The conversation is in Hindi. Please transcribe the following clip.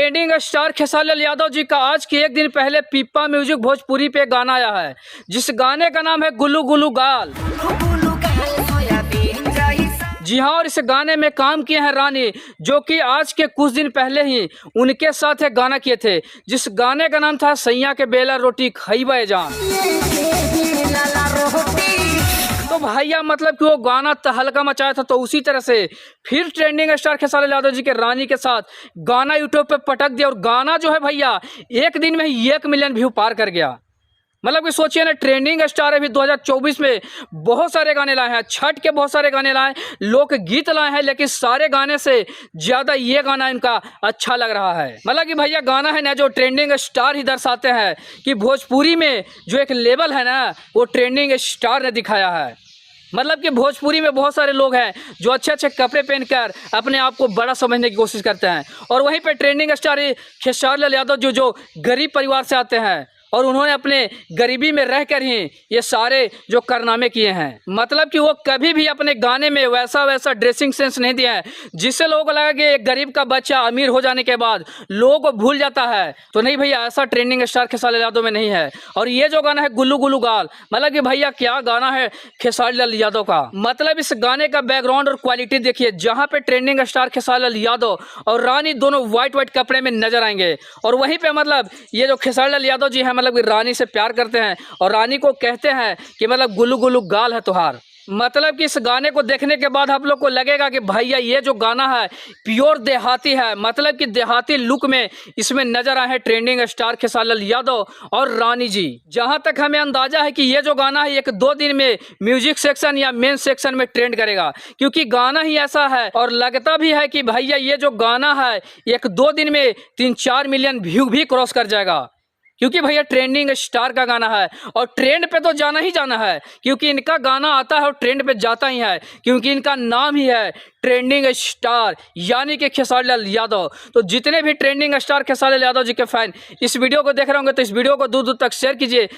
ट्रेंडिंग स्टार खेसारी लाल यादव जी का आज के एक दिन पहले पीपा म्यूजिक भोजपुरी पे गाना आया है, जिस गाने का नाम है गुल्लू गुल्लू गाल। जी हाँ, और इस गाने में काम किए हैं रानी, जो कि आज के कुछ दिन पहले ही उनके साथ एक गाना किए थे, जिस गाने का नाम था सैया के बेला रोटी खइबा जान। तो भैया मतलब कि वो गाना तहलका मचाया था, तो उसी तरह से फिर ट्रेंडिंग स्टार खेसारी लाल यादव जी के रानी के साथ गाना यूट्यूब पे पटक दिया, और गाना जो है भैया एक दिन में ही 1 मिलियन व्यू पार कर गया। मतलब कि सोचिए ना, ट्रेंडिंग स्टार अभी 2024 में बहुत सारे गाने लाए हैं, छठ के बहुत सारे गाने लाए, लोकगीत लाए हैं, लेकिन सारे गाने से ज़्यादा ये गाना इनका अच्छा लग रहा है। मतलब कि भैया गाना है ना, जो ट्रेंडिंग स्टार ही दर्शाते हैं कि भोजपुरी में जो एक लेवल है ना, वो ट्रेंडिंग स्टार ने दिखाया है। मतलब कि भोजपुरी में बहुत सारे लोग हैं जो अच्छे अच्छे कपड़े पहनकर अपने आप को बड़ा समझने की कोशिश करते हैं, और वहीं पे ट्रेंडिंग स्टार खेसारी लाल यादव जो गरीब परिवार से आते हैं, और उन्होंने अपने गरीबी में रहकर ही ये सारे जो कारनामे किए हैं। मतलब कि वो कभी भी अपने गाने में वैसा ड्रेसिंग सेंस नहीं दिया है जिससे लोगों को लगा कि एक गरीब का बच्चा अमीर हो जाने के बाद लोगों को भूल जाता है। तो नहीं भैया, ऐसा ट्रेंडिंग स्टार खेसारी लाल यादव में नहीं है। और ये जो गाना है गुल्लू गुल्लू गाल, मतलब कि भैया क्या गाना है खेसारी लाल यादव का। मतलब इस गाने का बैकग्राउंड और क्वालिटी देखिए, जहाँ पे ट्रेंडिंग स्टार खेसारी लाल यादव और रानी दोनों व्हाइट कपड़े में नजर आएंगे, और वहीं पे मतलब ये जो खेसारी लाल यादव जी है मतलब रानी से प्यार करते हैं, और रानी को कहते हैं कि मतलब गुल्लू गुल्लू गाल है तुहार। मतलब कि इस गाने को देखने के बाद आप लोग को लगेगा कि भैया ये जो गाना है प्योर देहाती है, मतलब कि देहाती लुक में इसमें नजर आए हैं ट्रेंडिंग स्टार खेसारी लाल यादव और रानी जी। जहां तक हमें अंदाजा है कि ये जो गाना है 1-2 दिन में म्यूजिक सेक्शन या मेन सेक्शन में ट्रेंड करेगा, क्योंकि गाना ही ऐसा है। और लगता भी है कि भैया ये जो गाना है 1-2 दिन में 3-4 मिलियन व्यू भी क्रॉस कर जाएगा, क्योंकि भैया ट्रेंडिंग स्टार का गाना है, और ट्रेंड पे तो जाना ही जाना है, क्योंकि इनका गाना आता है और ट्रेंड पे जाता ही है, क्योंकि इनका नाम ही है ट्रेंडिंग स्टार यानी कि खेसारी लाल यादव। तो जितने भी ट्रेंडिंग स्टार खेसारी लाल यादव जी के फैन इस वीडियो को देख रहे होंगे, तो इस वीडियो को दूर दूर तक शेयर कीजिए।